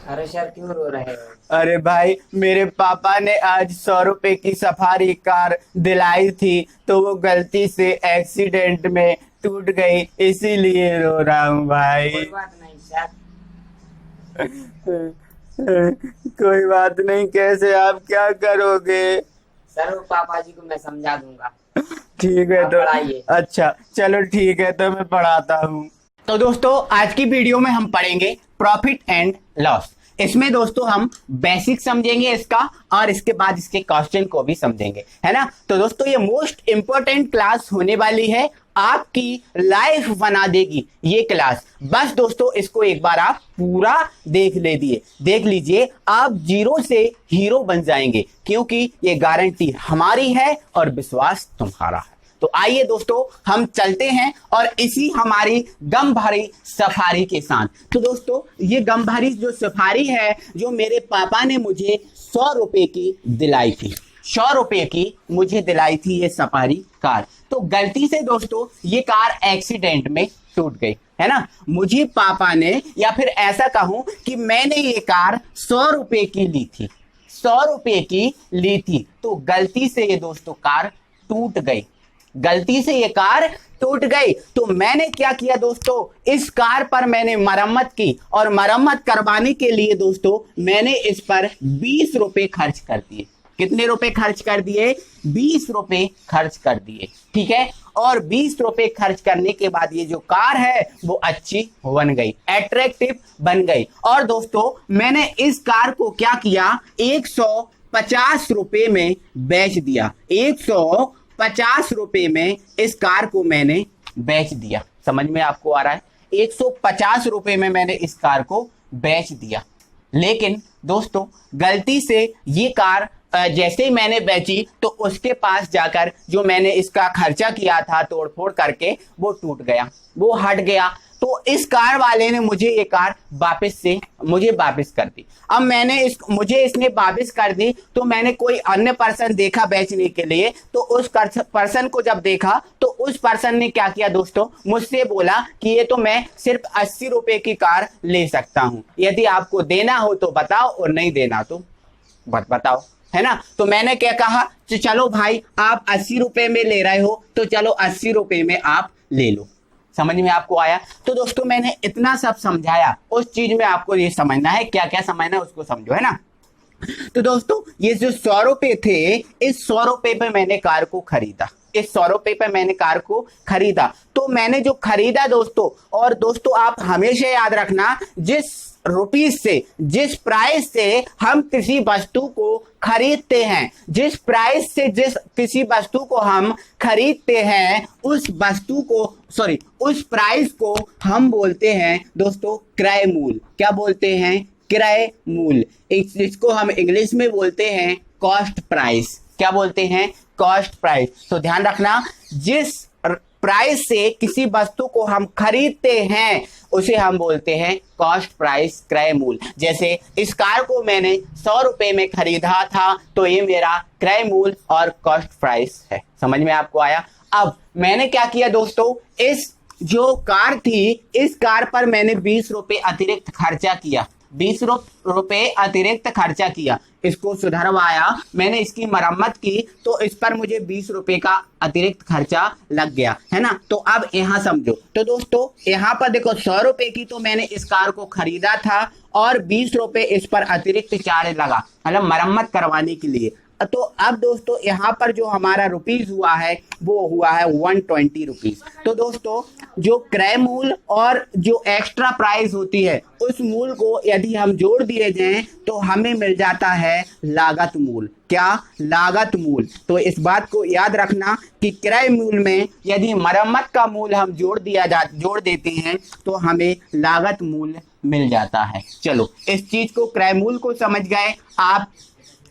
अरे सर क्यों रो रहे हो? अरे भाई, मेरे पापा ने आज 100 रुपए की सफारी कार दिलाई थी, तो वो गलती से एक्सीडेंट में टूट गई, इसीलिए रो रहा हूँ कोई भाई। बात नहीं सर। कोई बात नहीं, कैसे आप क्या करोगे? सर वो पापा जी को मैं समझा दूंगा। ठीक है आप तो। पढ़ाइए। अच्छा चलो ठीक है, तो मैं पढ़ाता हूँ। तो दोस्तों, आज की वीडियो में हम पढ़ेंगे प्रॉफिट एंड लॉस। इसमें दोस्तों हम बेसिक समझेंगे इसका, और इसके बाद इसके क्वेश्चन को भी समझेंगे, है ना। तो दोस्तों, ये मोस्ट इंपॉर्टेंट क्लास होने वाली है, आपकी लाइफ बना देगी ये क्लास। बस दोस्तों, इसको एक बार आप पूरा देख लीजिए, आप जीरो से हीरो बन जाएंगे, क्योंकि ये गारंटी हमारी है और विश्वास तुम्हारा है। तो आइए दोस्तों, हम चलते हैं और इसी हमारी गम भरी सफारी के साथ। तो दोस्तों, ये गम भरी जो सफारी है, जो मेरे पापा ने मुझे 100 रुपए की दिलाई थी, 100 रुपए की मुझे दिलाई थी ये सफारी कार। तो गलती से दोस्तों ये कार एक्सीडेंट में टूट गई, है ना। मुझे पापा ने, या फिर ऐसा कहूं कि मैंने ये कार 100 रुपए की ली थी, 100 रुपए की ली थी। तो गलती से ये दोस्तों कार टूट गई, गलती से ये कार टूट गई। तो मैंने क्या किया दोस्तों, इस कार पर मैंने मरम्मत की, और मरम्मत करवाने के लिए दोस्तों मैंने इस पर 20 रुपए खर्च कर दिए। कितने रुपए खर्च कर दिए? 20 रुपए खर्च कर दिए, ठीक है। और 20 रुपए खर्च करने के बाद ये जो कार है वो अच्छी बन गई, अट्रैक्टिव बन गई। और दोस्तों, मैंने इस कार को क्या किया, 150 रुपए में बेच दिया। 150 रुपए में इस कार को मैंने बेच दिया। समझ में आपको आ रहा है? 150 रुपए में मैंने इस कार को बेच दिया। लेकिन दोस्तों, गलती से ये कार जैसे ही मैंने बेची, तो उसके पास जाकर जो मैंने इसका खर्चा किया था तोड़फोड़ करके, वो टूट गया, वो हट गया। तो इस कार वाले ने मुझे ये कार मुझे वापस कर दी। अब मुझे इसने वापस कर दी, तो मैंने कोई अन्य पर्सन देखा बेचने के लिए। तो उस पर्सन को जब देखा, तो उस पर्सन ने क्या किया दोस्तों, मुझसे बोला कि ये तो मैं सिर्फ 80 रुपए की कार ले सकता हूं, यदि आपको देना हो तो बताओ, और नहीं देना तो बताओ, है ना। तो मैंने क्या कहा, तो चलो भाई, आप 80 रुपए में ले रहे हो, तो चलो 80 रुपए में आप ले लो। समझ में आपको आया? तो दोस्तों, मैंने इतना सब समझाया, उस चीज में आपको ये समझना है, क्या क्या समझना है उसको समझो, है ना। तो दोस्तों, ये जो 100 रुपए थे, इस 100 रुपए पे मैंने कार को खरीदा, इस 100 रुपए पे मैंने कार को खरीदा। तो मैंने जो खरीदा दोस्तों, और दोस्तों आप हमेशा याद रखना, जिस प्राइस से हम किसी वस्तु को खरीदते हैं, जिस किसी वस्तु को हम खरीदते हैं, उस प्राइस को हम बोलते हैं दोस्तों क्रय मूल्य। क्या बोलते हैं? क्रय मूल्य। इसको हम इंग्लिश में बोलते हैं कॉस्ट प्राइस। क्या बोलते हैं? Cost price. तो ध्यान रखना, जिस प्राइस से किसी वस्तु को हम खरीदते हैं, उसे हम बोलते हैं कॉस्ट प्राइस, क्रय मूल्य। जैसे इस कार को मैंने 100 रुपए में खरीदा था, तो ये मेरा क्रय मूल्य और कॉस्ट प्राइस है। समझ में आपको आया? अब मैंने क्या किया दोस्तों, इस जो कार थी, इस कार पर मैंने 20 रुपए अतिरिक्त खर्चा किया, 20 रुपए अतिरिक्त खर्चा किया, इसको सुधरवाया, मैंने इसकी मरम्मत की, तो इस पर मुझे 20 रुपए का अतिरिक्त खर्चा लग गया, है ना। तो अब यहाँ समझो, तो दोस्तों यहाँ पर देखो, 100 रुपए की तो मैंने इस कार को खरीदा था, और 20 रुपए इस पर अतिरिक्त चार्ज लगा, मतलब मरम्मत करवाने के लिए। तो अब दोस्तों, यहाँ पर जो हमारा रुपीज हुआ है, वो हुआ है 120 रुपीज। तो दोस्तों, जो क्रय मूल्य और जो एक्स्ट्रा प्राइस होती है, उस मूल्य को यदि हम जोड़ दिए जाएं, तो हमें मिल जाता है लागत मूल्य। क्या? लागत मूल्य। तो इस बात को याद रखना कि क्रय मूल्य में यदि मरम्मत का मूल्य हम जोड़ देते हैं, तो हमें लागत मूल्य मिल जाता है। चलो, इस चीज को, क्रय मूल्य को समझ गए आप,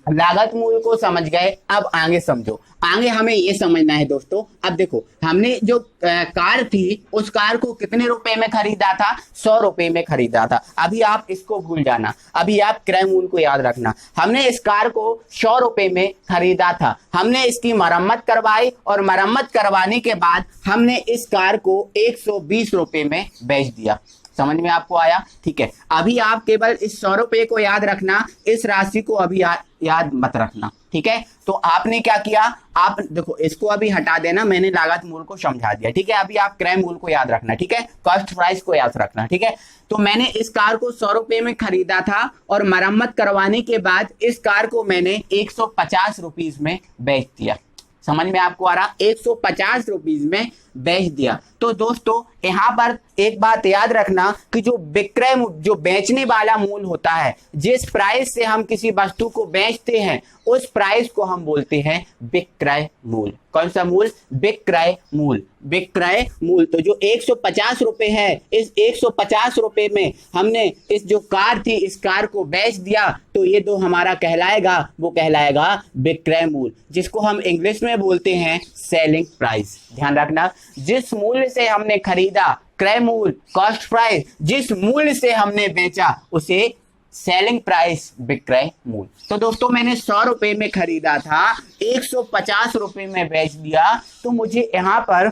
लागत मूल्य को समझ गए। अब आगे समझो, आगे हमें ये समझना है दोस्तों। अब देखो, हमने जो कार थी, उस कार को कितने रुपए में खरीदा था? 100 रुपए में खरीदा था। अभी आप इसको भूल जाना, अभी आप क्रय मूल्य को याद रखना। हमने इस कार को 100 रुपए में खरीदा था, हमने इसकी मरम्मत करवाई, और मरम्मत करवाने के बाद हमने इस कार को 120 रुपए में बेच दिया। समझ में आपको आया? ठीक है, अभी आप केवल इस 100 रुपए को याद रखना, इस राशि को अभी याद मत रखना। ठीक है, तो आपने क्या किया, आप देखो इसको अभी हटा देना, मैंने लागत मूल को समझा दिया। ठीक है, अभी आप क्रय मूल को याद रखना। ठीक है, कॉस्ट प्राइस को याद रखना। ठीक है, तो मैंने इस कार को 100 रुपए में खरीदा था और मरम्मत करवाने के बाद इस कार को मैंने 150 रुपीज में बेच दिया। समझ में आपको आ रहा? 150 रुपीज में बेच दिया। तो दोस्तों यहाँ पर एक बात याद रखना कि जो बेचने वाला मूल होता है, जिस प्राइस से हम किसी वस्तु को बेचते हैं, उस प्राइस को हम बोलते हैं विक्रय मूल। कौन सा मूल? विक्रय मूल। विक्रय मूल। तो जो 150 रुपए है, इस 150 रुपए में हमने इस जो कार थी, इस कार को बेच दिया, तो ये जो हमारा कहलाएगा, वो कहलाएगा विक्रय मूल, जिसको हम इंग्लिश में बोलते हैं सेलिंग प्राइस। ध्यान रखना, जिस मूल्य से हमने खरीदा, क्रय मूल, कॉस्ट प्राइस, जिस मूल्य से हमने बेचा, उसे सेलिंग प्राइस, विक्रय मूल। तो दोस्तों मैंने 100 रुपए में खरीदा था, 150 रुपए में बेच दिया, तो मुझे यहाँ पर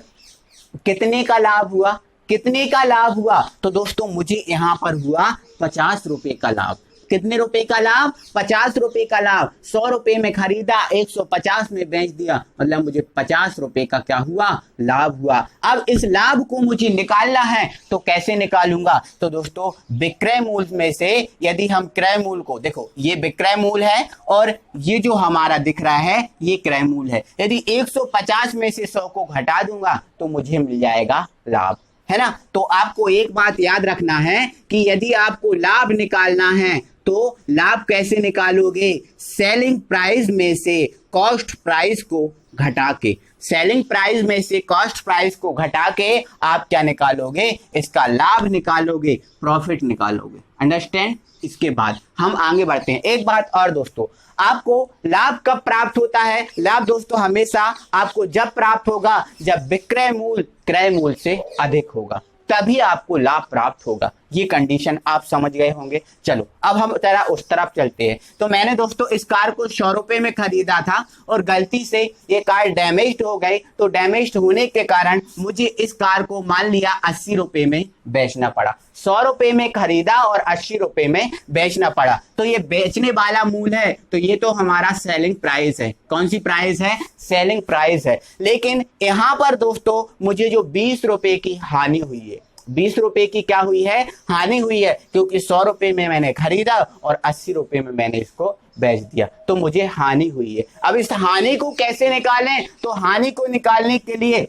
कितने का लाभ हुआ? कितने का लाभ हुआ? तो दोस्तों मुझे यहाँ पर हुआ 50 रुपए का लाभ। कितने रुपए का लाभ? 50 रुपए का लाभ। 100 रुपए में खरीदा, 150 में बेच दिया, मतलब मुझे 50 रुपए का क्या हुआ? लाभ हुआ। अब इस लाभ को मुझे निकालना है, तो कैसे निकालूंगा? तो दोस्तों विक्रय मूल में से यदि हम क्रय मूल को, देखो ये विक्रय मूल है और ये जो हमारा दिख रहा है ये क्रय मूल है। यदि 150 में से 100 को घटा दूंगा तो मुझे मिल जाएगा लाभ, है ना? तो आपको एक बात याद रखना है कि यदि आपको लाभ निकालना है तो लाभ कैसे निकालोगे? सेलिंग प्राइस में से कॉस्ट प्राइस को घटा के। सेलिंग प्राइस में से कॉस्ट प्राइस को घटा के आप क्या निकालोगे? इसका लाभ निकालोगे, प्रॉफिट निकालोगे। अंडरस्टैंड? इसके बाद हम आगे बढ़ते हैं। एक बात और दोस्तों, आपको लाभ कब प्राप्त होता है? लाभ दोस्तों हमेशा आपको जब प्राप्त होगा जब विक्रय मूल क्रय मूल से अधिक होगा, तभी आपको लाभ प्राप्त होगा। ये कंडीशन आप समझ गए होंगे। चलो अब हम जरा उस तरफ चलते हैं। तो मैंने दोस्तों इस कार को 100 रुपए में खरीदा था और गलती से ये कार डैमेज्ड हो गई। तो डैमेज्ड होने के कारण मुझे इस कार को मान लिया 80 रुपए में बेचना पड़ा। 100 रुपए में खरीदा और 80 रुपए में बेचना पड़ा। तो ये बेचने वाला मूल है, तो ये तो हमारा सेलिंग प्राइस है। कौन सी प्राइस है? सेलिंग प्राइस है। लेकिन यहाँ पर दोस्तों मुझे जो 20 रुपए की हानि हुई है, 20 रुपए की क्या हुई है? हानि हुई है, क्योंकि 100 रुपए में मैंने खरीदा और 80 रुपए में मैंने इसको बेच दिया, तो मुझे हानि हुई है। अब इस हानि को कैसे निकालें? तो हानि को निकालने के लिए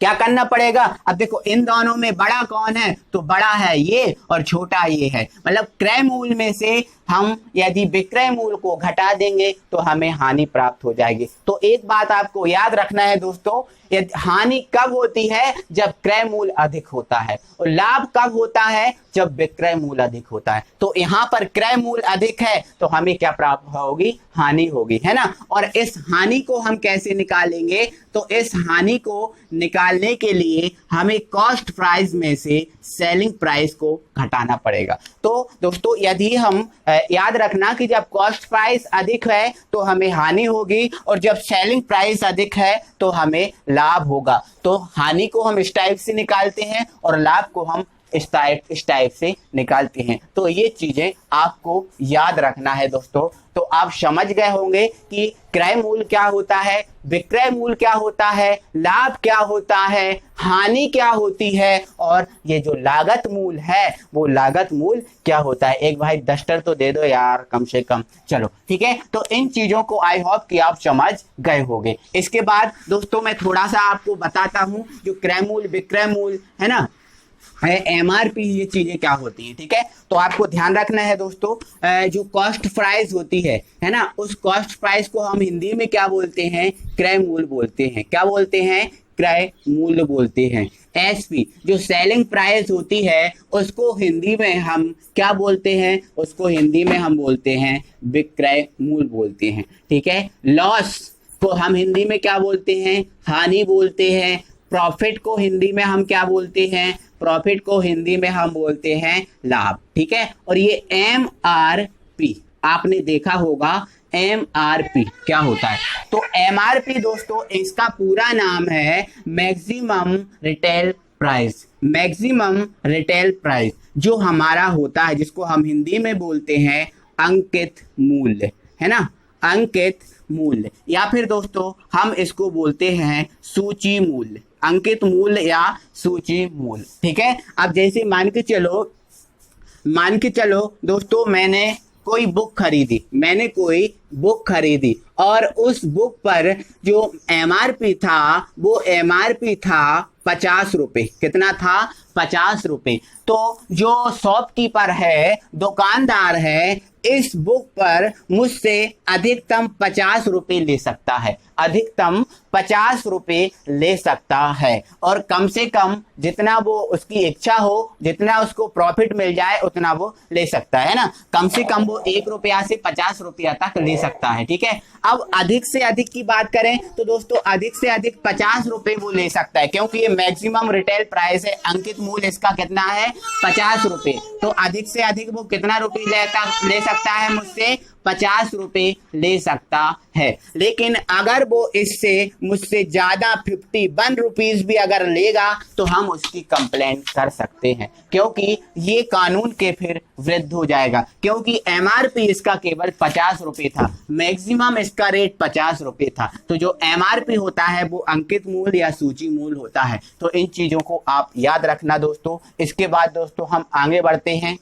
क्या करना पड़ेगा? अब देखो इन दोनों में बड़ा कौन है? तो बड़ा है ये और छोटा ये है। मतलब क्रय मूल में से हम यदि विक्रय मूल को घटा देंगे तो हमें हानि प्राप्त हो जाएगी। तो एक बात आपको याद रखना है दोस्तों, हानि कब होती है? जब क्रय मूल अधिक होता है, और लाभ कब होता है? जब विक्रय मूल अधिक होता है। तो यहाँ पर क्रय मूल अधिक है तो हमें क्या प्राप्त होगी? हानि होगी, है ना? और इस हानि को हम कैसे निकालेंगे? तो इस हानि को निकालने के लिए हमें कॉस्ट प्राइस में से सेलिंग प्राइस को घटाना पड़ेगा। तो दोस्तों यदि हम याद रखना कि जब कॉस्ट प्राइस अधिक है तो हमें हानि होगी, और जब सेलिंग प्राइस अधिक है तो हमें लाभ होगा। तो हानि को हम इस टाइप से निकालते हैं और लाभ को हम इस टाइप से निकालते हैं। तो ये चीजें आपको याद रखना है दोस्तों। तो आप समझ गए होंगे कि क्रय मूल क्या होता है, विक्रय मूल क्या होता है, लाभ क्या होता है, हानि क्या होती है, और ये जो लागत मूल है वो लागत मूल क्या होता है। एक भाई डस्टर तो दे दो यार कम से कम। चलो ठीक है, तो इन चीजों को आई होप कि आप समझ गए होंगे। इसके बाद दोस्तों मैं थोड़ा सा आपको बताता हूं, जो क्रय मूल विक्रय मूल है ना, MRP, ये चीजें क्या होती हैं। ठीक है, तो आपको ध्यान रखना है दोस्तों, जो कॉस्ट प्राइस होती है ना, उस कॉस्ट प्राइस को हम हिंदी में क्या बोलते हैं? क्रय मूल बोलते हैं। क्या बोलते हैं? क्रय मूल्य बोलते हैं। SP जो सेलिंग प्राइस होती है उसको हिंदी में हम क्या बोलते हैं? उसको हिंदी में हम बोलते हैं विक्रय मूल बोलते हैं। ठीक है, लॉस को हम हिंदी में क्या बोलते हैं? हानि बोलते हैं। प्रॉफिट को हिंदी में हम क्या बोलते हैं? प्रॉफिट को हिंदी में हम बोलते हैं लाभ। ठीक है, और ये MRP आपने देखा होगा, MRP क्या होता है? तो MRP दोस्तों इसका पूरा नाम है maximum retail price. Maximum retail price जो हमारा होता है, जिसको हम हिंदी में बोलते हैं अंकित मूल्य, है ना, अंकित मूल्य, या फिर दोस्तों हम इसको बोलते हैं सूची मूल्य, अंकित मूल्य या सूची मूल्य। ठीक है, अब जैसे मान के चलो दोस्तों मैंने कोई बुक खरीदी और उस बुक पर जो एमआरपी था वो एमआरपी था 50 रुपए। कितना था? 50 रुपए। तो जो शॉपकीपर है, दुकानदार है, इस बुक पर मुझसे अधिकतम 50 रुपए ले सकता है, अधिकतम 50 रुपए ले सकता है, और कम से कम जितना वो उसकी इच्छा हो, जितना उसको प्रॉफिट मिल जाए उतना वो ले सकता है ना। कम से कम वो 1 रुपया से 50 रुपया तक ले सकता है। ठीक है, अब अधिक से अधिक की बात करें तो दोस्तों अधिक से अधिक 50 रुपए वो ले सकता है, क्योंकि ये मैक्सिमम रिटेल प्राइस है, अंकित मूल्य इसका कितना है? 50 रुपए। तो अधिक से अधिक वो कितना रुपए ले सकता है मुझसे? 50 रुपए ले सकता है। लेकिन अगर वो इससे मुझसे ज्यादा 51 रुपीज भी अगर लेगा तो हम उसकी कंप्लेंट कर सकते हैं, क्योंकि ये कानून के फिर विरुद्ध हो जाएगा, क्योंकि एमआरपी इसका केवल 50 रुपए था, मैक्सिमम इसका रेट 50 रुपए था। तो जो एमआरपी होता है वो अंकित मूल्य या सूची मूल्य होता है। तो इन चीजों को आप याद रखना दोस्तों। इसके बाद दोस्तों हम आगे बढ़ते हैं।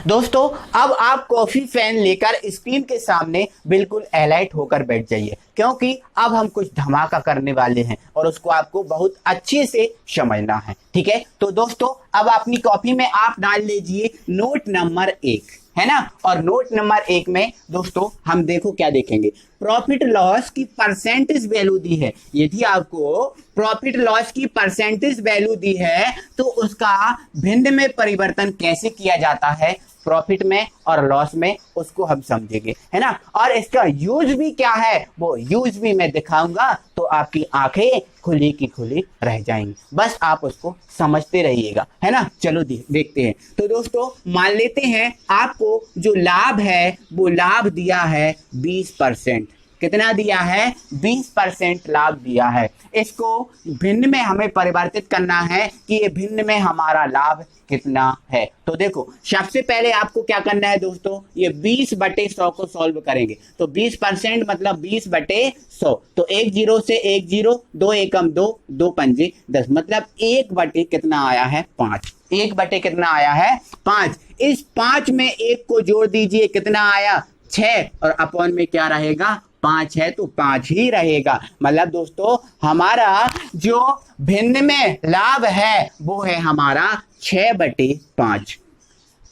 दोस्तों अब आप कॉफी फैन लेकर स्क्रीन के सामने बिल्कुल अलर्ट होकर बैठ जाइए, क्योंकि अब हम कुछ धमाका करने वाले हैं और उसको आपको बहुत अच्छे से समझना है। ठीक है, तो दोस्तों अब अपनी कॉपी में आप डाल लीजिए नोट नंबर 1, है ना। और नोट नंबर 1 में दोस्तों हम देखो क्या देखेंगे, प्रॉफिट लॉस की परसेंटेज वैल्यू दी है। यदि आपको प्रॉफिट लॉस की परसेंटेज वैल्यू दी है तो उसका भिन्न में परिवर्तन कैसे किया जाता है, प्रॉफिट में और लॉस में, उसको हम समझेंगे, है ना। और इसका यूज भी क्या है वो यूज भी मैं दिखाऊंगा, तो आपकी आंखें खुली की खुली रह जाएंगी, बस आप उसको समझते रहिएगा, है ना। चलो देखते हैं। तो दोस्तों मान लेते हैं आपको जो लाभ है वो लाभ दिया है 20%। कितना दिया है? 20% लाभ दिया है। इसको भिन्न में हमें परिवर्तित करना है कि ये भिन्न में हमारा लाभ कितना है। तो देखो सबसे पहले आपको क्या करना है दोस्तों, ये 20/100 को सॉल्व करेंगे। तो 20% मतलब 20/100। तो 1 0 से 1 0, 2 एकम 2, 2 पंजे 10, मतलब 1/ कितना आया है? 5। 1/ कितना आया है? 5। इस 5 में 1 को जोड़ दीजिए, कितना आया? 6, और अपॉन में क्या रहेगा? 5 है तो 5 ही रहेगा। मतलब दोस्तों हमारा जो भिन्न में लाभ है वो है हमारा 6/5।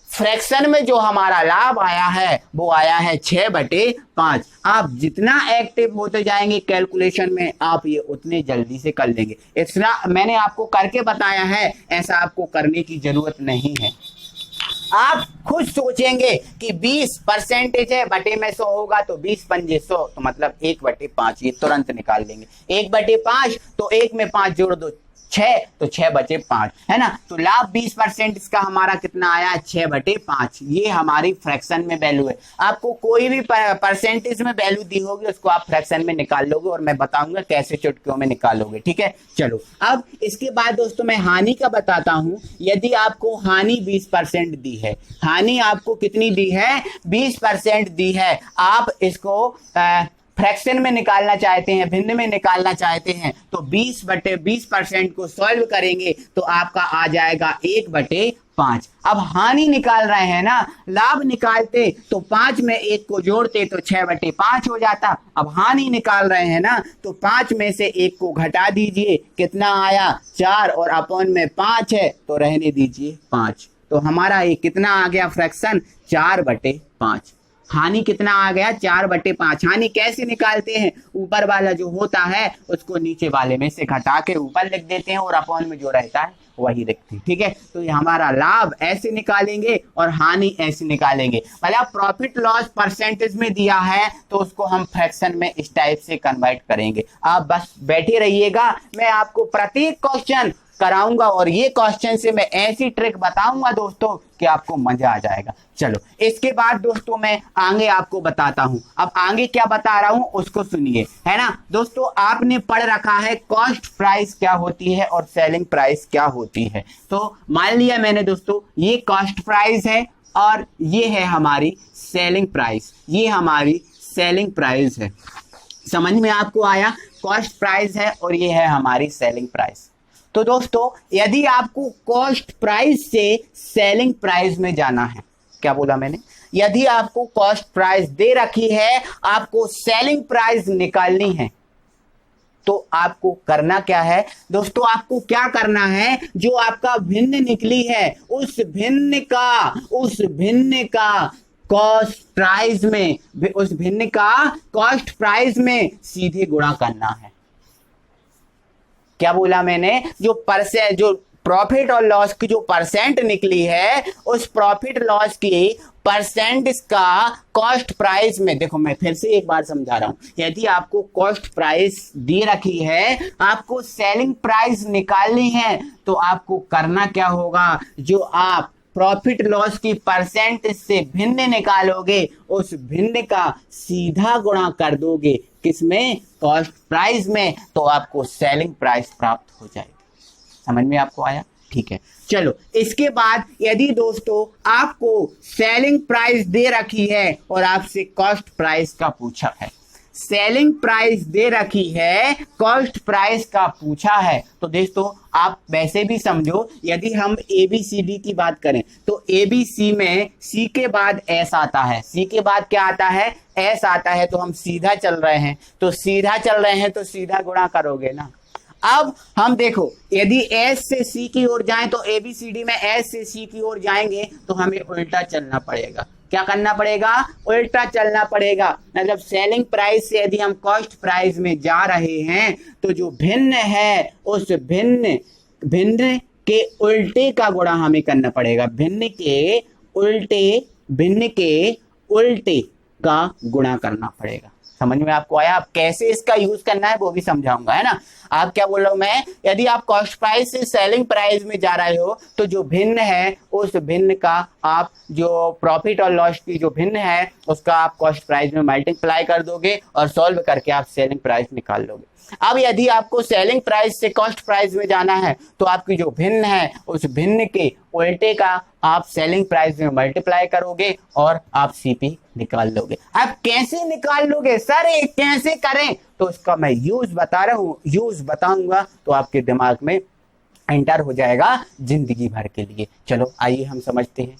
फ्रैक्शन में जो हमारा लाभ आया है वो आया है 6/5। आप जितना एक्टिव होते जाएंगे कैलकुलेशन में आप ये उतने जल्दी से कर लेंगे। इतना मैंने आपको करके बताया है, ऐसा आपको करने की जरूरत नहीं है। आप खुद सोचेंगे कि 20% है, बटे में 100 होगा तो 20 पंजे 100, तो मतलब 1/5, ये तुरंत निकाल लेंगे। 1/5 तो 1 में 5 जोड़ दो 6, तो 6/5, है ना। तो लाभ 20% इसका हमारा कितना आया? 6/5। ये हमारी फ्रैक्शन में वैल्यू है। आपको कोई भी परसेंटेज में वैल्यू दी होगी उसको आप फ्रैक्शन में निकाल लोगे, और मैं बताऊंगा कैसे चुटकियों में निकालोगे। ठीक है, चलो अब इसके बाद दोस्तों मैं हानि का बताता हूं। यदि आपको हानि 20% दी है, हानि आपको कितनी दी है? 20% दी है। आप इसको फ्रैक्शन में निकालना चाहते हैं, भिन्न में निकालना चाहते हैं, तो 20/20% को सॉल्व करेंगे तो आपका आ जाएगा 1/5। अब हानि निकाल रहे हैं ना, लाभ निकालते तो 5 में 1 को जोड़ते तो 6/5 हो जाता। अब हानि निकाल रहे हैं ना, तो 5 में से 1 को घटा दीजिए, कितना आया? 4, और अपॉन में 5 है तो रहने दीजिए 5। तो हमारा ये कितना आ गया फ्रैक्शन? 4/5। हानि कितना आ गया? 4/5। हानि कैसे निकालते हैं? ऊपर वाला जो होता है उसको नीचे वाले में से घटा के ऊपर लिख देते हैं, और अपॉन में जो रहता है वही लिखते हैं। ठीक है, तो ये हमारा लाभ ऐसे निकालेंगे और हानि ऐसे निकालेंगे। मतलब प्रॉफिट लॉस परसेंटेज में दिया है तो उसको हम फ्रैक्शन में इस टाइप से कन्वर्ट करेंगे। आप बस बैठे रहिएगा, मैं आपको प्रत्येक क्वेश्चन कराऊंगा और ये क्वेश्चन से मैं ऐसी ट्रिक बताऊंगा दोस्तों कि आपको मजा आ जाएगा। चलो इसके बाद दोस्तों मैं आगे आपको बताता हूं। अब आगे क्या बता रहा हूं उसको सुनिए, है ना दोस्तों। आपने पढ़ रखा है कॉस्ट प्राइस क्या होती है और सेलिंग प्राइस क्या होती है। तो मान लिया मैंने दोस्तों ये कॉस्ट प्राइस है और ये है हमारी सेलिंग प्राइस, ये हमारी सेलिंग प्राइस है। समझ में आपको आया? कॉस्ट प्राइस है और ये है हमारी सेलिंग प्राइस। तो दोस्तों यदि आपको कॉस्ट प्राइस से सेलिंग प्राइस में जाना है, क्या बोला मैंने, यदि आपको कॉस्ट प्राइस दे रखी है, आपको सेलिंग प्राइस निकालनी है, तो आपको करना क्या है दोस्तों, आपको क्या करना है, जो आपका भिन्न निकली है उस भिन्न का कॉस्ट प्राइस में, उस भिन्न का कॉस्ट प्राइस में सीधे गुणा करना है। क्या बोला मैंने, जो प्रॉफिट और लॉस की जो परसेंट निकली है, उस प्रॉफिट लॉस की परसेंट का कॉस्ट प्राइस में, देखो मैं फिर से एक बार समझा रहा हूं, यदि आपको कॉस्ट प्राइस दी रखी है, आपको सेलिंग प्राइस निकालनी है, तो आपको करना क्या होगा, जो आप प्रॉफिट लॉस की परसेंट से भिन्न निकालोगे, उस भिन्न का सीधा गुणा कर दोगे किसमें, कॉस्ट प्राइस में, तो आपको सेलिंग प्राइस प्राप्त हो जाएगी। समझ में आपको आया? ठीक है। चलो इसके बाद यदि दोस्तों आपको सेलिंग प्राइस दे रखी है और आपसे कॉस्ट प्राइस का पूछा है, सेलिंग प्राइस दे रखी है, कॉस्ट प्राइस का पूछा है, तो दोस्तों आप वैसे भी समझो, यदि हम ABCD की बात करें तो ABC में C के बाद S आता है, C के बाद क्या आता है, S आता है, तो हम सीधा चल रहे हैं, तो सीधा चल रहे हैं तो सीधा गुणा करोगे ना। अब हम देखो, यदि S से C की ओर जाएं तो ABCD में S से C की ओर जाएंगे तो हमें उल्टा चलना पड़ेगा। क्या करना पड़ेगा, उल्टा चलना पड़ेगा। मतलब सेलिंग प्राइस से यदि हम कॉस्ट प्राइस में जा रहे हैं, तो जो भिन्न है उस भिन्न के उल्टे का गुणा हमें करना पड़ेगा, भिन्न के उल्टे का गुणा करना पड़ेगा। समझ में आपको आया? आप कैसे इसका यूज करना है वो भी समझाऊंगा, है ना। आप क्या बोल रहा हूं मैं, यदि आप कॉस्ट प्राइस से सेलिंग प्राइस में जा रहे हो, तो जो भिन्न है उस भिन्न का आप जो प्रॉफिट और लॉस की जो भिन्न है उसका आप कॉस्ट प्राइस में मल्टीप्लाई कर दोगे और सॉल्व करके आप सेलिंग प्राइस निकाल लोगे। अब यदि आपको सेलिंग प्राइस से कॉस्ट प्राइस में जाना है, तो आपकी जो भिन्न है उस भिन्न के उल्टे का आप सेलिंग प्राइस में मल्टीप्लाई करोगे और आप CP निकाल लोगे। अब कैसे निकाल लोगे सर, ये कैसे करें, तो इसका मैं यूज बता रहा हूं, यूज बताऊंगा तो आपके दिमाग में एंटर हो जाएगा जिंदगी भर के लिए। चलो आइए हम समझते हैं।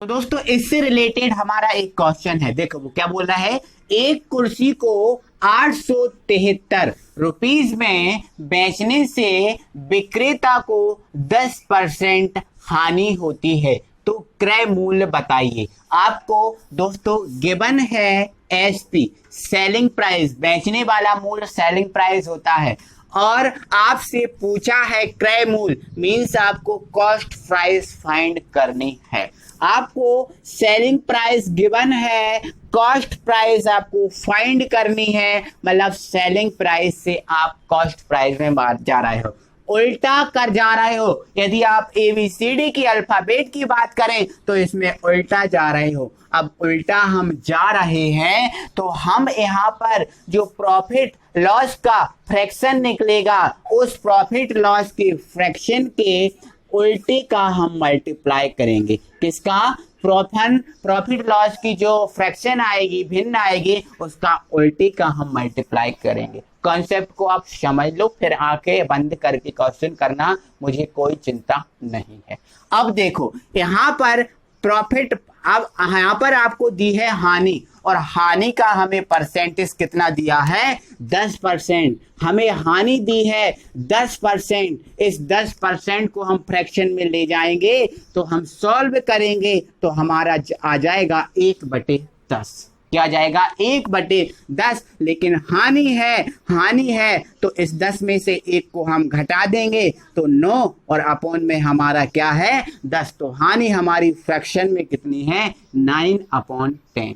तो दोस्तों इससे रिलेटेड हमारा एक क्वेश्चन है, देखो वो क्या बोल रहा है, एक कुर्सी को 873 रुपीज में बेचने से विक्रेता को 10% हानि होती है, तो क्रय मूल्य बताइए। आपको दोस्तों गिवन है SP सेलिंग प्राइस, बेचने वाला मूल्य सेलिंग प्राइस होता है, और आपसे पूछा है क्रय मूल्य, मींस आपको कॉस्ट प्राइस फाइंड करनी है। आपको सेलिंग प्राइस गिवन है, कॉस्ट प्राइस आपको फाइंड करनी है, मतलब सेलिंग प्राइस से आप कॉस्ट प्राइस में जा रहे हो, उल्टा कर जा रहे हो। यदि आप ABCD की अल्फाबेट की बात करें तो इसमें उल्टा जा रहे हो। अब उल्टा हम जा रहे हैं तो हम यहाँ पर जो प्रॉफिट लॉस का फ्रैक्शन निकलेगा, उस प्रॉफिट लॉस के फ्रैक्शन के उल्टे का हम मल्टीप्लाई करेंगे। किसका, प्रॉफिट लॉस की जो फ्रैक्शन आएगी, भिन्न आएगी, उसका उल्टे का हम मल्टीप्लाई करेंगे। कॉन्सेप्ट को आप समझ लो, फिर आंखें बंद करके क्वेश्चन करना, मुझे कोई चिंता नहीं है। अब देखो यहाँ पर प्रॉफिट, अब यहाँ पर आपको दी है हानि, और हानि का हमें परसेंटेज कितना दिया है, 10%। हमें हानि दी है 10%, इस 10% को हम फ्रैक्शन में ले जाएंगे, तो हम सॉल्व करेंगे तो हमारा आ जाएगा 1/10। क्या जाएगा, 1/10। लेकिन हानि है तो इस 10 में से 1 को हम घटा देंगे तो 9, और अपॉन में हमारा क्या है, 10। तो हानि हमारी फ्रैक्शन में कितनी है, 9/10।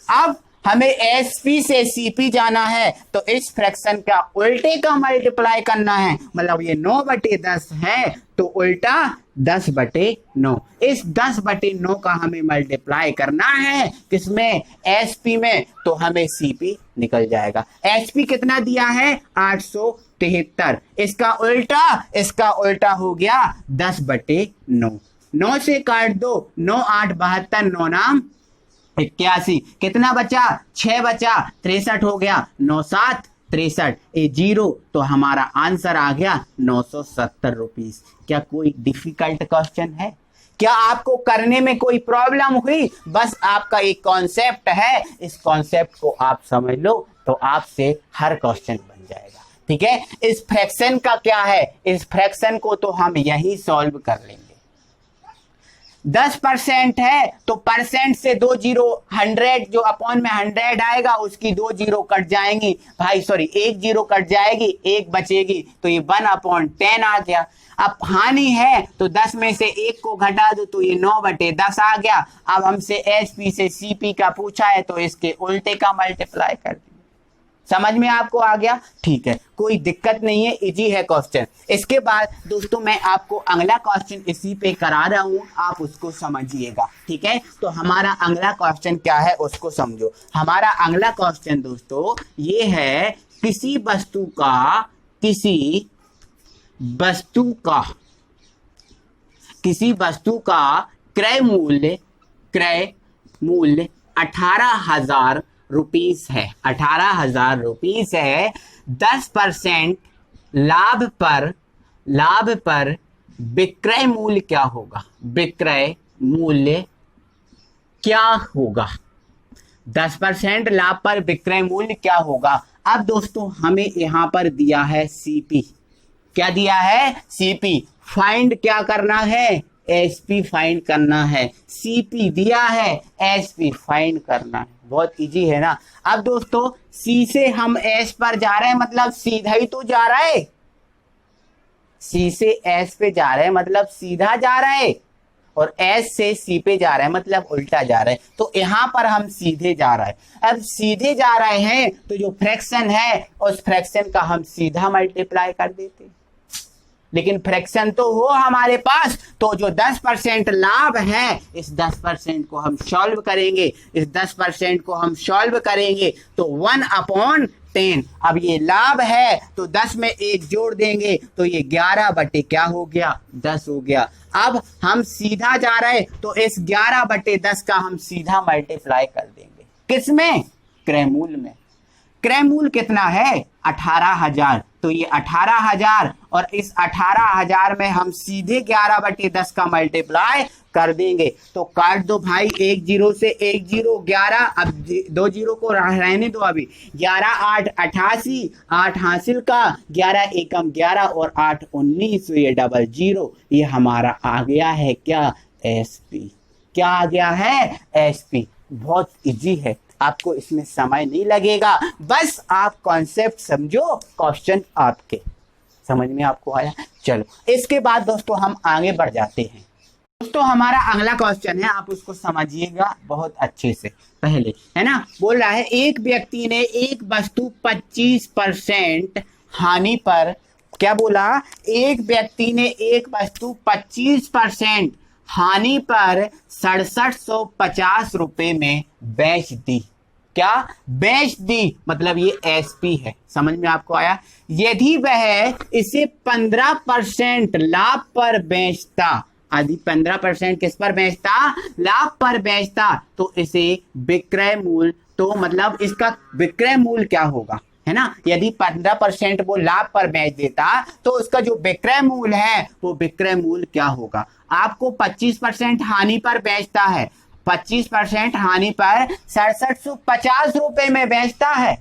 अब हमें एसपी से सीपी जाना है तो इस फ्रैक्शन का उल्टे का मल्टीप्लाई करना है, मतलब ये 9/10 है तो उल्टा 10/9। इस 10/9 का हमें मल्टीप्लाई करना है किसमें, एसपी में, तो हमें सीपी निकल जाएगा। एसपी कितना दिया है 873, इसका उल्टा हो गया 10/9। 9 से काट दो, 9 8 72, 9 नाम 81, कितना बचा 6 बचा, 63 हो गया, 9 7 63, ए 0, तो हमारा आंसर आ गया 970 रुपीज। क्या कोई डिफिकल्ट क्वेश्चन है? क्या आपको करने में कोई प्रॉब्लम हुई? बस आपका एक कॉन्सेप्ट है, इस कॉन्सेप्ट को आप समझ लो तो आपसे हर क्वेश्चन बन जाएगा। ठीक है, इस फ्रैक्शन का क्या है, इस फ्रैक्शन को तो हम यही सॉल्व कर लेंगे। 10% है तो परसेंट से 2 जीरो, 100 जो अपॉन में 100 आएगा उसकी 2 जीरो कट जाएंगी भाई, सॉरी 1 जीरो कट जाएगी, 1 बचेगी, तो ये 1/10 आ गया। अब हानि है तो 10 में से 1 को घटा दो तो ये 9/10 आ गया। अब हमसे एसपी से सीपी का पूछा है तो इसके उल्टे का मल्टीप्लाई कर दिया। समझ में आपको आ गया? ठीक है, कोई दिक्कत नहीं है, इजी है क्वेश्चन। इसके बाद दोस्तों मैं आपको अगला क्वेश्चन इसी पे करा रहा हूं, आप उसको समझिएगा। ठीक है, तो हमारा अगला क्वेश्चन क्या है उसको समझो। हमारा अगला क्वेश्चन दोस्तों ये है, किसी वस्तु का क्रय मूल्य 18,000 रुपीस है, 18,000 रुपीस है। 10% लाभ पर विक्रय मूल्य क्या होगा? विक्रय मूल्य क्या होगा? 10% लाभ पर विक्रय मूल्य क्या होगा? अब दोस्तों हमें यहां पर दिया है सीपी। क्या दिया है? सीपी। फाइंड क्या करना है? एसपी फाइंड करना है। सीपी दिया है, एसपी फाइंड करना है। बहुत इजी है ना। अब दोस्तों सी से हम एस पर जा रहे हैं, मतलब सीधा ही तो जा रहा है। सी से एस पे जा रहे हैं मतलब सीधा जा रहा है, और एस से सी पे जा रहा है मतलब उल्टा जा रहा है। तो यहां पर हम सीधे जा रहा है। अब सीधे जा रहे हैं तो जो फ्रैक्शन है उस फ्रैक्शन का हम सीधा मल्टीप्लाई कर देते हैं। लेकिन फ्रैक्शन तो हो हमारे पास, तो जो 10% लाभ है इस 10% को हम सॉल्व करेंगे। इस 10% को हम सॉल्व करेंगे तो 1/10। अब ये लाभ है तो 10 में 1 जोड़ देंगे तो ये 11 क्या हो गया? 10 हो गया। अब हम सीधा जा रहे तो इस 11/10 का हम सीधा मल्टीप्लाई कर देंगे। किसमें? क्रय मूल्य में। क्रय मूल्य कितना है? 18,000। तो ये 18,000 और इस 18,000 में हम सीधे 11/10 का मल्टीप्लाई कर देंगे। तो काट दो भाई, 1 जीरो से 1 जीरो, 11, अब 2 जीरो को रहने दो अभी। 11 8 88, 8 हासिल का, 11 एकम 11 और 8 19, तो ये 00। ये हमारा आ गया है क्या? एसपी। क्या आ गया है? एसपी। बहुत इजी है, आपको इसमें समय नहीं लगेगा, बस आप कॉन्सेप्ट समझो, क्वेश्चन आपके समझ में आपको आया। चलो इसके बाद दोस्तों हम आगे बढ़ जाते हैं। दोस्तों हमारा अगला क्वेश्चन है, आप उसको समझिएगा बहुत अच्छे से। पहले है ना, बोल रहा है एक व्यक्ति ने एक वस्तु 25% हानि पर, क्या बोला? एक व्यक्ति ने एक वस्तु 25% हानि पर 6750 रुपए में बेच दी। क्या बेच दी? मतलब ये एसपी है। समझ में आपको आया? यदि वह इसे 15% लाभ पर बेचता, यदि 15% किस पर बेचता? लाभ पर बेचता, तो इसे विक्रय मूल्य, तो मतलब इसका विक्रय मूल्य क्या होगा, है ना? यदि 15% वो लाभ पर बेच देता तो उसका जो विक्रय मूल्य है वो विक्रय मूल्य क्या होगा? आपको 25% हानि पर बेचता है, 25% हानि पर 6750 रुपए में बेचता है,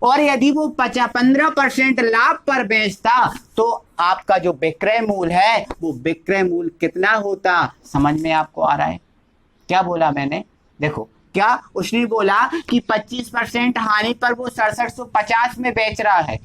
और यदि वो 15% लाभ पर बेचता तो आपका जो विक्रय मूल्य है वो विक्रय मूल्य कितना होता? समझ में आपको आ रहा है? क्या बोला मैंने? देखो क्या उसने बोला कि 25% हानि पर वो 6750 में बेच रहा है।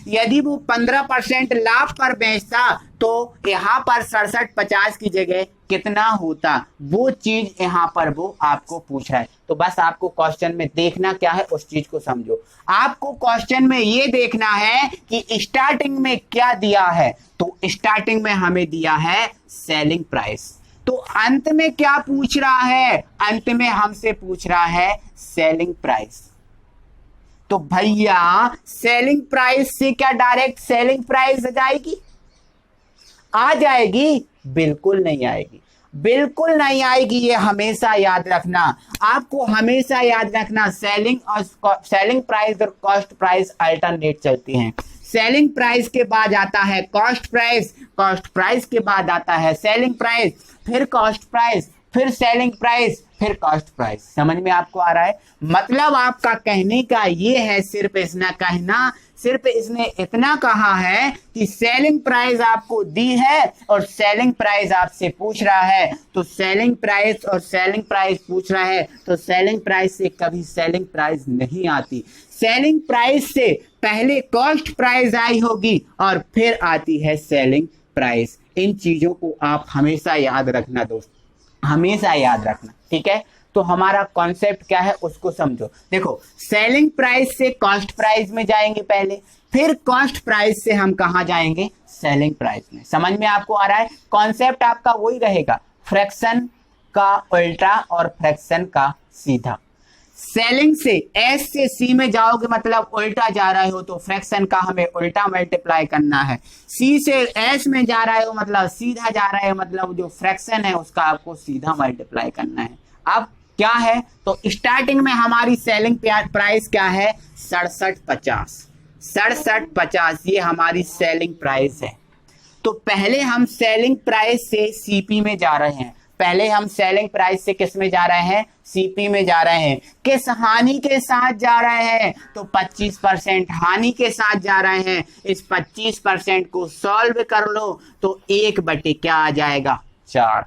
यदि वो 15% लाभ पर बेचता तो यहाँ पर 6750 की जगह कितना होता, वो चीज यहाँ पर वो आपको पूछ रहा है। तो बस आपको क्वेश्चन में देखना क्या है, उस चीज को समझो। आपको क्वेश्चन में ये देखना है कि स्टार्टिंग में क्या दिया है। तो स्टार्टिंग में हमें दिया है सेलिंग प्राइस, तो अंत में क्या पूछ रहा है, अंत में हमसे पूछ रहा है सेलिंग प्राइस। तो भैया सेलिंग प्राइस से क्या डायरेक्ट सेलिंग प्राइस आ जाएगी? बिल्कुल नहीं आएगी, बिल्कुल नहीं आएगी। ये हमेशा याद रखना, आपको हमेशा याद रखना। सेलिंग प्राइस और कॉस्ट प्राइस अल्टरनेट चलती हैं। सेलिंग प्राइस के बाद आता है कॉस्ट प्राइस, कॉस्ट प्राइस के बाद आता है सेलिंग प्राइस, फिर कॉस्ट प्राइस, फिर सेलिंग प्राइस, फिर कॉस्ट प्राइस। समझ में आपको आ रहा है? मतलब आपका कहने का ये है, सिर्फ इसने इतना कहा है कि सेलिंग प्राइस आपको दी है और सेलिंग प्राइस आपसे पूछ रहा है। तो सेलिंग प्राइस और सेलिंग प्राइस पूछ रहा है, तो सेलिंग प्राइस से कभी सेलिंग प्राइस नहीं आती। सेलिंग प्राइस से पहले कॉस्ट प्राइस आई होगी और फिर आती है सेलिंग प्राइस। इन चीजों को आप हमेशा याद रखना दोस्त, हमेशा याद रखना, ठीक है? तो हमारा कॉन्सेप्ट क्या है उसको समझो। देखो, सेलिंग प्राइस से कॉस्ट प्राइस में जाएंगे पहले, फिर कॉस्ट प्राइस से हम कहां जाएंगे? सेलिंग प्राइस में। समझ में आपको आ रहा है? कॉन्सेप्ट आपका वही रहेगा, फ्रैक्शन का उल्टा और फ्रैक्शन का सीधा। सेलिंग से एस से सी में जाओगे मतलब उल्टा जा रहे हो, तो फ्रैक्शन का हमें उल्टा मल्टीप्लाई करना है। सी से एस में जा रहे हो मतलब सीधा जा रहे हो, मतलब जो फ्रैक्शन है उसका आपको सीधा मल्टीप्लाई करना है। अब क्या है? तो स्टार्टिंग में हमारी सेलिंग प्राइस क्या है? 6750। 6750 ये हमारी सेलिंग प्राइस है। तो पहले हम सेलिंग प्राइस से सीपी में जा रहे हैं। पहले हम सेलिंग प्राइस से किस में जा रहे हैं? सीपी में जा रहे हैं। किस हानि के साथ जा रहे हैं? तो 25% हानि के साथ जा रहे हैं। इस 25% को सॉल्व कर लो तो 1/, क्या आ जाएगा? 4।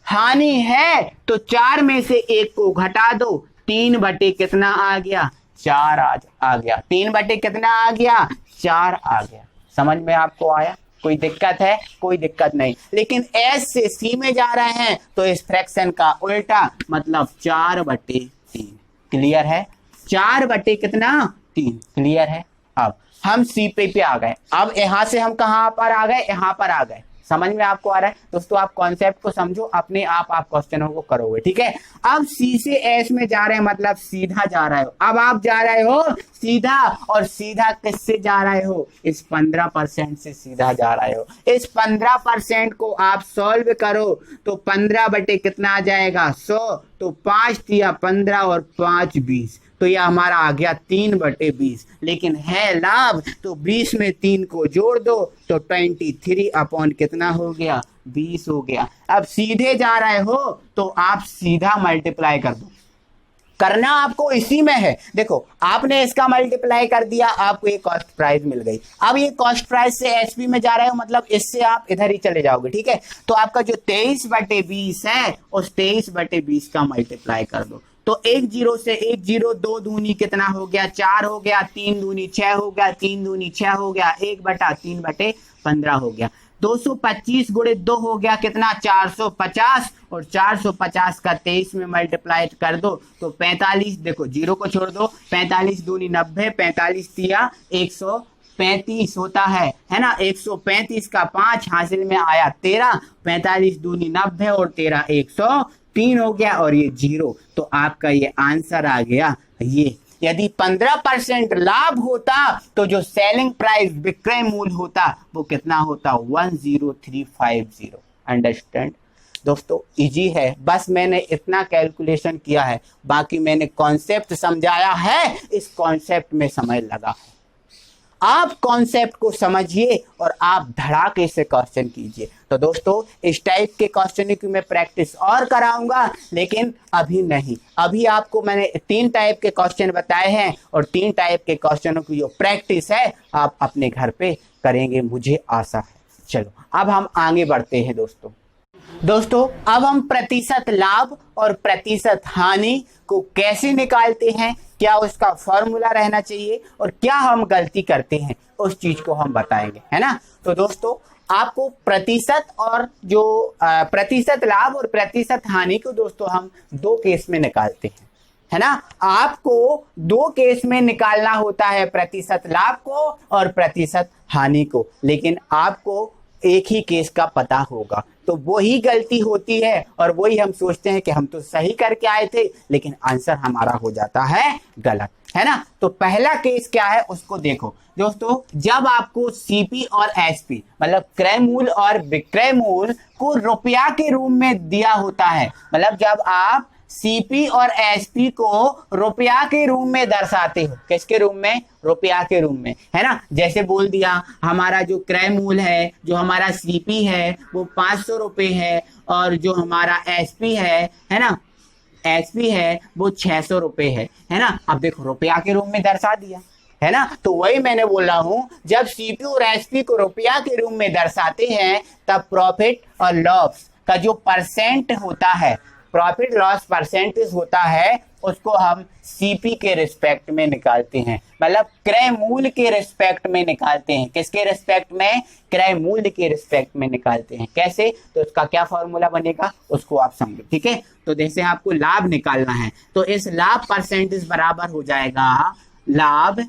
हानि है तो 4 में से 1 को घटा दो, 3/, कितना आ गया? 4 आ गया। 3/, कितना आ गया? 4 आ गया। समझ में आपको आया? कोई दिक्कत है? कोई दिक्कत नहीं। लेकिन एस से सी में जा रहे हैं तो इस फ्रैक्शन का उल्टा मतलब 4/3। क्लियर है? 4/, कितना? 3। क्लियर है? अब हम सी पे आ गए। अब यहां से हम कहां पर आ गए? यहां पर आ गए। समझ में आपको आ रहा है दोस्तों? आप कॉन्सेप्ट को समझो, अपने आप क्वेश्चनों को करोगे, ठीक है? अब सी से एस में जा रहे हैं मतलब सीधा जा रहे हो। अब आप जा रहे हो सीधा, और सीधा किससे जा रहे हो? इस 15% से सीधा जा रहे हो। इस 15% को आप सॉल्व करो तो 15/, कितना आ जाएगा? 100। तो 5 दिया 15 और 5 20, तो यह हमारा आ गया 3/20। लेकिन है लाभ तो 20 में 3 को जोड़ दो तो 23 कितना हो गया? 20 हो गया। अब सीधे जा रहे हो तो आप सीधा मल्टीप्लाई कर दो। करना आपको इसी में है। देखो, आपने इसका मल्टीप्लाई कर दिया, आपको ये कॉस्ट प्राइस मिल गई। अब ये कॉस्ट प्राइस से एचपी में जा रहे हो मतलब इससे आप इधर ही चले जाओगे, ठीक है? तो आपका जो 23/20 है उस 23/20 का मल्टीप्लाई कर दो। तो 1 0 से 1 0, 2 दूनी कितना हो गया? 4 हो गया। 3 दूनी 6 हो गया। 3 दूनी 6 हो गया। 1/3/15 हो गया। 225 गुणे 2 हो गया कितना? 450। और 450 का 23 में मल्टीप्लाई कर दो तो 45। देखो, 0 को छोड़ दो। 45 दूनी 90, 45 दिया 135 होता है ना? 135 का 5 हासिल में आया 13। 45 दूनी 90 और 13 103 हो गया और ये 0। तो आपका ये आंसर आ गया ये। यदि 15% लाभ होता तो जो सेलिंग प्राइस विक्रय मूल्य होता वो कितना होता? 10350। अंडरस्टैंड दोस्तों? इजी है, बस मैंने इतना कैलकुलेशन किया है, बाकी मैंने कॉन्सेप्ट समझाया है। इस कॉन्सेप्ट में समय लगा है। आप कॉन्सेप्ट को समझिए और आप धड़ाके से क्वेश्चन कीजिए। तो दोस्तों, इस टाइप के क्वेश्चन की मैं प्रैक्टिस और कराऊंगा, लेकिन अभी नहीं। अभी आपको मैंने 3 टाइप के क्वेश्चन बताए हैं और 3 टाइप के क्वेश्चनों की जो प्रैक्टिस है आप अपने घर पे करेंगे, मुझे आशा है। चलो अब हम आगे बढ़ते हैं दोस्तों। दोस्तों अब हम प्रतिशत लाभ और प्रतिशत हानि को कैसे निकालते हैं, क्या उसका फॉर्मूला रहना चाहिए और क्या हम गलती करते हैं, उस चीज को हम बताएंगे, है ना। तो दोस्तों आपको प्रतिशत और जो प्रतिशत लाभ और प्रतिशत हानि को दोस्तों हम दो केस में निकालते हैं, है ना। आपको दो केस में निकालना होता है, प्रतिशत लाभ को और प्रतिशत हानि को, लेकिन आपको एक ही केस का पता होगा, तो वही गलती होती है और वही हम सोचते हैं कि हम तो सही करके आए थे, लेकिन आंसर हमारा हो जाता है गलत, है ना। तो पहला केस क्या है उसको देखो दोस्तों। जब आपको सीपी और एसपी मतलब क्रय मूल्य और विक्रय मूल्य को रुपया के रूप में दिया होता है, मतलब जब आप सीपी और एसपी को रुपया के रूप में दर्शाते हो, किसके रूप में, रुपया के रूप में, है ना। जैसे बोल दिया हमारा जो क्रय मूल्य है, जो हमारा सीपी है वो 500 रुपए है और जो हमारा एसपी है ना, एसपी है वो 600 रुपए है ना। अब देखो रुपया के रूप में दर्शा दिया, है ना। तो वही मैंने बोला हूं, जब सीपी और एसपी को रुपया के रूप में दर्शाते हैं तब प्रॉफिट और लॉस का जो परसेंट होता है, प्रॉफिट लॉस परसेंटेज होता है, उसको हम सीपी के रिस्पेक्ट में निकालते हैं, मतलब क्रय मूल्य के रिस्पेक्ट में निकालते हैं। किसके रिस्पेक्ट में, क्रय मूल्य के रिस्पेक्ट में निकालते हैं। कैसे, तो इसका क्या फॉर्मूला बनेगा उसको आप समझो, ठीक है। तो जैसे आपको लाभ निकालना है तो इस लाभ परसेंटेज बराबर हो जाएगा लाभ,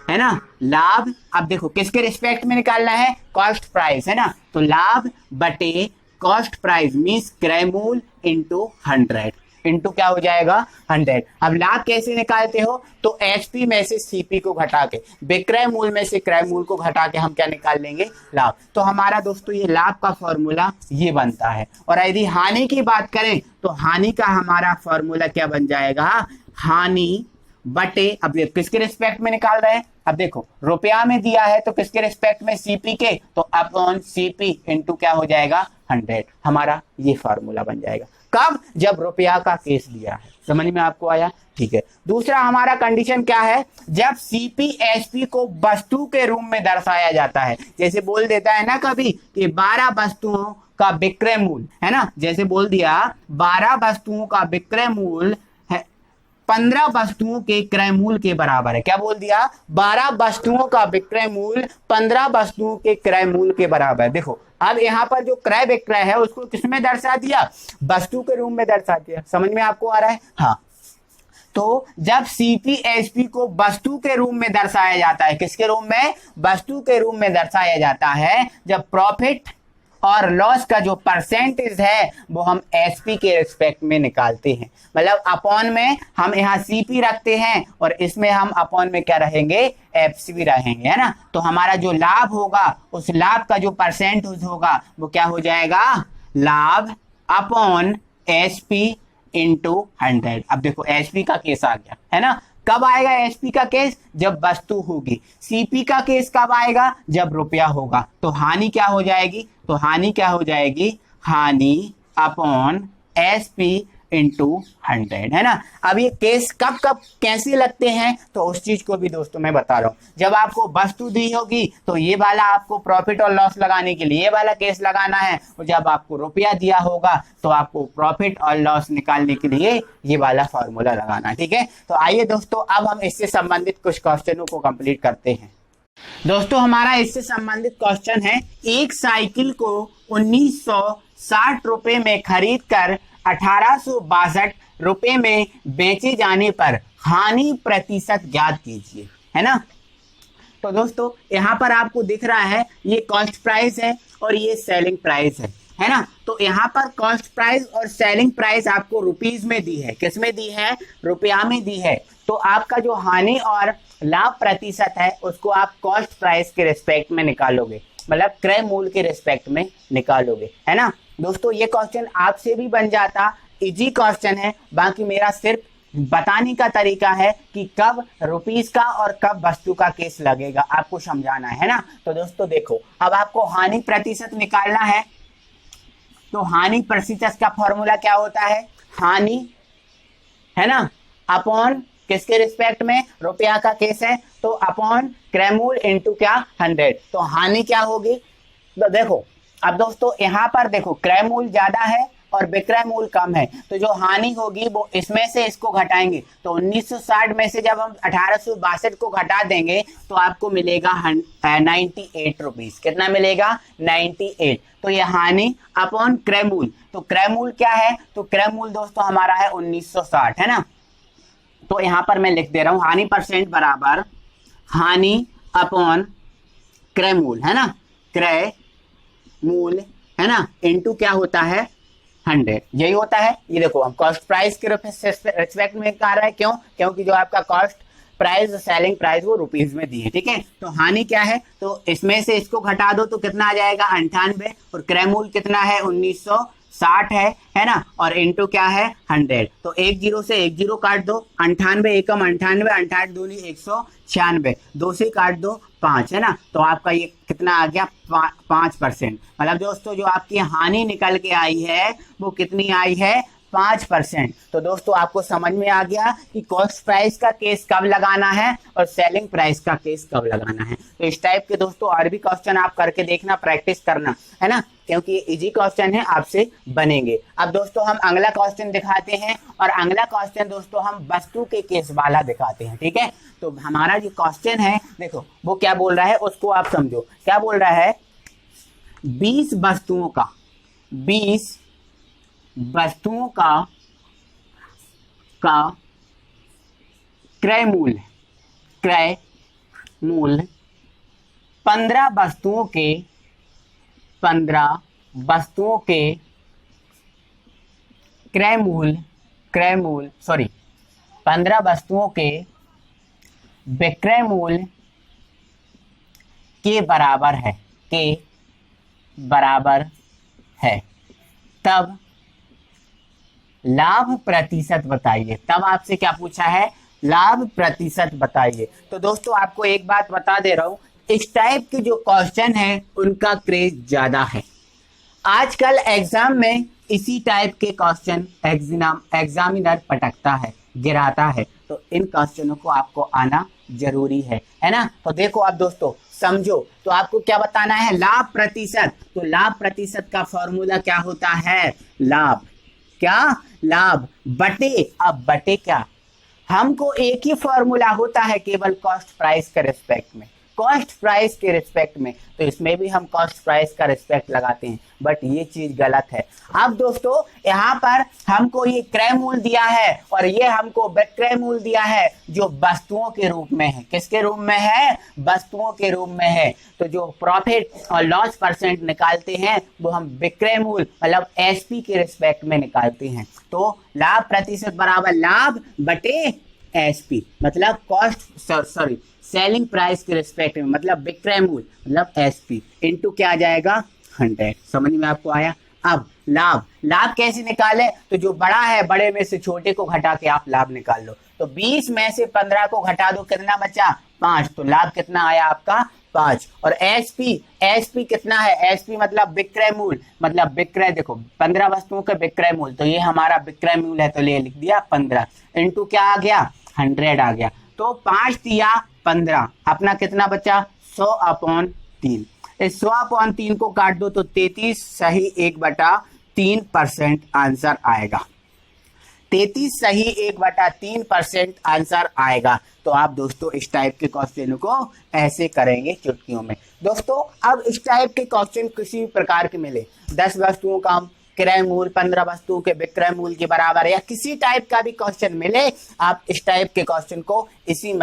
है ना, लाभ। अब देखो किसके रिस्पेक्ट में निकालना है, कॉस्ट प्राइस, है ना। तो लाभ बटे कॉस्ट प्राइस मीन्स क्रय मूल्य इंटू 100, इंटू क्या हो जाएगा 100। अब लाभ कैसे निकालते हो, तो एसपी में से सीपी को घटा के, विक्रय मूल्य में से क्रय मूल्य को घटा के हम क्या निकाल लेंगे, लाभ। तो हमारा दोस्तों ये लाभ का फॉर्मूला ये बनता है। और यदि हानि की बात करें तो हानि का हमारा फॉर्मूला क्या बन जाएगा, हानि बटे, अब किसके रिस्पेक्ट में निकाल रहे हैं, अब देखो रुपया में दिया है तो किसके रिस्पेक्ट में, सीपी के, तो अपॉन सीपी इंटू क्या हो जाएगा 100। हमारा ये फार्मूला बन जाएगा। कब, जब रुपया का केस दिया है। समझ में आपको आया, ठीक है। दूसरा हमारा कंडीशन क्या है, जब सीपी एसपी को वस्तु के रूप में दर्शाया जाता है, जैसे बोल देता है ना कभी कि 12 वस्तुओं का विक्रय मूल्य, है ना, जैसे बोल दिया 12 वस्तुओं का विक्रय मूल्य 15 वस्तुओं के क्रय मूल्य के बराबर है। क्या बोल दिया, 12 वस्तुओं का विक्रय मूल्य 15 वस्तुओं के क्रय मूल्य के बराबर है। देखो अब यहाँ पर जो क्रय विक्रय है उसको किसमें दर्शा दिया, वस्तु के रूप में दर्शा दिया। समझ में आपको आ रहा है, हाँ। तो जब सीपी एसपी को वस्तु के रूप में दर्शाया जाता है, किसके रूप में, वस्तु के रूप में दर्शाया जाता है, जब प्रॉफिट और लॉस का जो परसेंटेज है वो हम एसपी के रिस्पेक्ट में निकालते हैं। मतलब अपॉन में हम यहाँ सीपी रखते हैं और इसमें हम अपॉन में क्या रहेंगे, एफसी रहेंगे, है ना। तो हमारा जो लाभ होगा उस लाभ का जो परसेंटेज होगा वो क्या हो जाएगा, लाभ अपॉन एसपी इंटू 100। अब देखो एसपी का केस आ गया, है ना। कब आएगा एसपी का केस, जब वस्तु होगी। सीपी का केस कब आएगा, जब रुपया होगा। तो हानि क्या हो जाएगी, तो हानि क्या हो जाएगी, हानि अपॉन एसपी इंटू 100, है ना। अब ये केस कब कब कैसे लगते हैं तो उस चीज को भी दोस्तों मैं बता रहा हूँ। जब आपको वस्तु दी होगी तो ये वाला आपको प्रॉफिट और लॉस लगाने के लिए ये वाला केस लगाना है, और जब आपको रुपया दिया होगा तो आपको प्रॉफिट और लॉस निकालने के लिए ये वाला फॉर्मूला लगाना है, ठीक है। तो आइए दोस्तों अब हम इससे संबंधित कुछ क्वेश्चनों को कंप्लीट करते हैं। दोस्तों हमारा इससे संबंधित क्वेश्चन है, एक साइकिल को 1960 रुपए में खरीद कर 1862 रुपए में बेचे जाने पर हानि प्रतिशत ज्ञात कीजिए, है ना। तो दोस्तों यहाँ पर आपको दिख रहा है ये कॉस्ट प्राइस है और ये सेलिंग प्राइस है ना। तो यहाँ पर कॉस्ट प्राइस और सेलिंग प्राइस आपको रुपीज में दी है, किस में दी है, रुपया में दी है। तो आपका जो हानि और लाभ प्रतिशत है उसको आप कॉस्ट प्राइस के रिस्पेक्ट में निकालोगे, मतलब क्रय मूल्य के रिस्पेक्ट में निकालोगे, है ना। दोस्तों ये क्वेश्चन आपसे भी बन जाता, इजी क्वेश्चन है। बाकी मेरा सिर्फ बताने का तरीका है कि कब रुपीस का और कब वस्तु का केस लगेगा, आपको समझाना है ना। तो दोस्तों देखो अब आपको हानि प्रतिशत निकालना है, तो हानि प्रतिशत का फॉर्मूला क्या होता है, हानि, है ना, अपॉन किसके रिस्पेक्ट में, रुपया का केस है तो अपॉन क्रय मूल्य इंटू क्या 100। तो हानि क्या होगी, तो देखो अब दोस्तों यहाँ पर देखो क्रय मूल्य ज्यादा है और विक्रय मूल्य कम है, तो जो हानि होगी वो इसमें से इसको घटाएंगे, तो 1960 में से जब हम 1862 को घटा देंगे तो आपको मिलेगा 98 रुपीज। कितना मिलेगा? 98। तो ये हानि अपॉन क्रय मूल्य, तो क्रय मूल्य क्या है? तो क्रय मूल्य दोस्तों हमारा है 1960, है ना। तो यहां पर मैं लिख दे रहा हूं हानि परसेंट बराबर हानि अपॉन क्रय मूल्य, है ना, क्रय मूल्य, है ना, इनटू क्या होता है 100, यही होता है। ये देखो हम कॉस्ट प्राइस के रिस्पेक्ट में कर रहे हैं, क्यों? क्योंकि जो आपका कॉस्ट प्राइस सेलिंग प्राइस वो रुपीज में दी है, ठीक है। तो हानि क्या है? तो इसमें से इसको घटा दो तो कितना आ जाएगा 98, और क्रय मूल्य कितना है 1960 है ना, और इनटू क्या है 100। तो 10 से 10 काट दो, 98 एकम 98, 98 दूनी 196, 2 से काट दो 5, है ना। तो आपका ये कितना आ गया 5%। मतलब दोस्तों जो आपकी हानि निकल के आई है वो कितनी आई है 5%। तो दोस्तों आपको समझ में आ गया कि कॉस्ट प्राइस का केस कब लगाना है और सेलिंग प्राइस का केस कब लगाना है। तो इस टाइप के दोस्तों और भी क्वेश्चन आप करके देखना, प्रैक्टिस करना, है ना, क्योंकि ये इजी क्वेश्चन है, आपसे बनेंगे। अब दोस्तों हम अगला क्वेश्चन दिखाते हैं, और अगला क्वेश्चन दोस्तों हम वस्तु के केस वाला दिखाते हैं, ठीक है। तो हमारा जो क्वेश्चन है देखो वो क्या बोल रहा है उसको आप समझो। क्या बोल रहा है? 20 वस्तुओं का क्रय मूल्य 15 वस्तुओं के क्रय मूल्य 15 वस्तुओं के विक्रय मूल्य के बराबर है, तब लाभ प्रतिशत बताइए। तब आपसे क्या पूछा है? लाभ प्रतिशत बताइए। तो दोस्तों आपको एक बात बता दे रहा हूं, इस टाइप के जो क्वेश्चन है उनका क्रेज ज्यादा है। आजकल एग्जाम में इसी टाइप के क्वेश्चन एग्जामिनर पटकता है, गिराता है, तो इन क्वेश्चनों को आपको आना जरूरी है ना। तो देखो आप दोस्तों समझो, तो आपको क्या बताना है? लाभ प्रतिशत। तो लाभ प्रतिशत का फॉर्मूला क्या होता है? लाभ बटे, अब बटे क्या, हमको एक ही फॉर्मूला होता है केवल कॉस्ट प्राइस के रिस्पेक्ट में, तो इसमें भी हम कॉस्ट प्राइस का रिस्पेक्ट लगाते हैं, बट ये चीज गलत है। अब दोस्तों यहाँ पर हमको ये क्रय मूल्य दिया है और ये हमको विक्रय मूल्य दिया है जो वस्तुओं के रूप में है। किसके रूप में है? वस्तुओं के रूप में है। तो जो प्रॉफिट और लॉस परसेंट निकालते हैं वो हम विक्रय मूल्य मतलब एसपी के रिस्पेक्ट में निकालते हैं। तो लाभ प्रतिशत बराबर लाभ बटे एसपी, मतलब सेलिंग प्राइस के रिस्पेक्ट में, मतलब विक्रय मूल्य मतलब एसपी इनटू क्या आ जाएगा 100। समझ में आपको आया? अब लाभ कैसे निकाले? तो जो बड़ा है बड़े में से छोटे को घटा के आप लाभ निकाल लो। तो 20 में से 15 को घटा दो, कितना बचा 5, तो लाभ कितना आया आपका 5। और एसपी कितना है? एसपी मतलब विक्रय मूल्य, मतलब विक्रय, देखो 15 वस्तुओं का विक्रय मूल्य, तो ये हमारा विक्रय मूल्य है, तो ये लिख दिया 15 इनटू क्या आ गया 100 आ गया। तो 5 दिया 15, अपना कितना बचा 100/3। इस 100/3 को काट दो तो 33 सही 1/3% आंसर आएगा। 33 सही 1/3% आंसर आएगा। तो आप दोस्तों इस टाइप के क्वेश्चन को ऐसे करेंगे चुटकियों में। दोस्तों अब इस टाइप के क्वेश्चन किसी भी प्रकार के मिले, 10 वस्तुओं का क्रय मूल्य 15 वस्तुओं के विक्रय मूल्य के बराबर, या किसी टाइप का भी क्वेश्चन मिले, आप इस टाइप के क्वेश्चन को इसी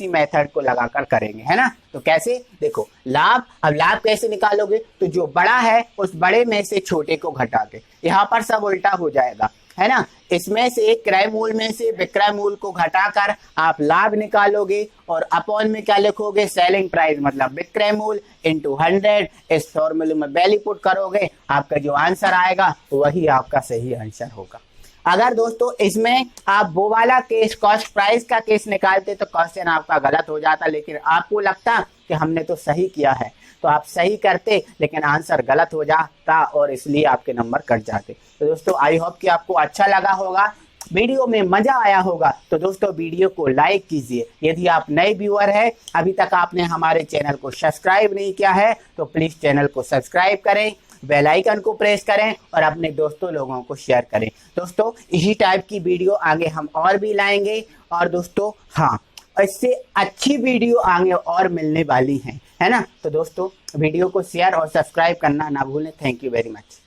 मेथड को लगाकर करेंगे, है ना। तो कैसे? देखो लाभ, अब लाभ कैसे निकालोगे? तो जो बड़ा है उस बड़े में से छोटे को घटा के, यहाँ पर सब उल्टा हो जाएगा, है ना। इसमें से क्रय मूल्य में से विक्रय मूल्य को घटाकर आप लाभ निकालोगे और अपॉन में क्या लिखोगे? सेलिंग प्राइस मतलब विक्रय मूल्य इनटू 100। इस फॉर्मूले में वैल्यू पुट करोगे, आपका जो आंसर आएगा वही आपका सही आंसर होगा। अगर दोस्तों इसमें आप वो वाला केस कॉस्ट प्राइस का केस निकालते तो क्वेश्चन आपका गलत हो जाता, लेकिन आपको लगता कि हमने तो सही किया है, तो आप सही करते लेकिन आंसर गलत हो जाता और इसलिए आपके नंबर कट जाते। तो दोस्तों आई होप कि आपको अच्छा लगा होगा। वीडियो में मजा आया होगा तो दोस्तों वीडियो को लाइक कीजिए। यदि आप नए व्यूअर हैं, अभी तक आपने हमारे चैनल को सब्सक्राइब नहीं किया है तो प्लीज चैनल को सब्सक्राइब करें, बेल आइकन को प्रेस करें और अपने दोस्तों लोगों को शेयर करें। दोस्तों इसी टाइप की वीडियो आगे हम और भी लाएंगे और दोस्तों हाँ, इससे अच्छी वीडियो आगे और मिलने वाली है ना। तो दोस्तों वीडियो को शेयर और सब्सक्राइब करना ना भूलें। Thank you very much.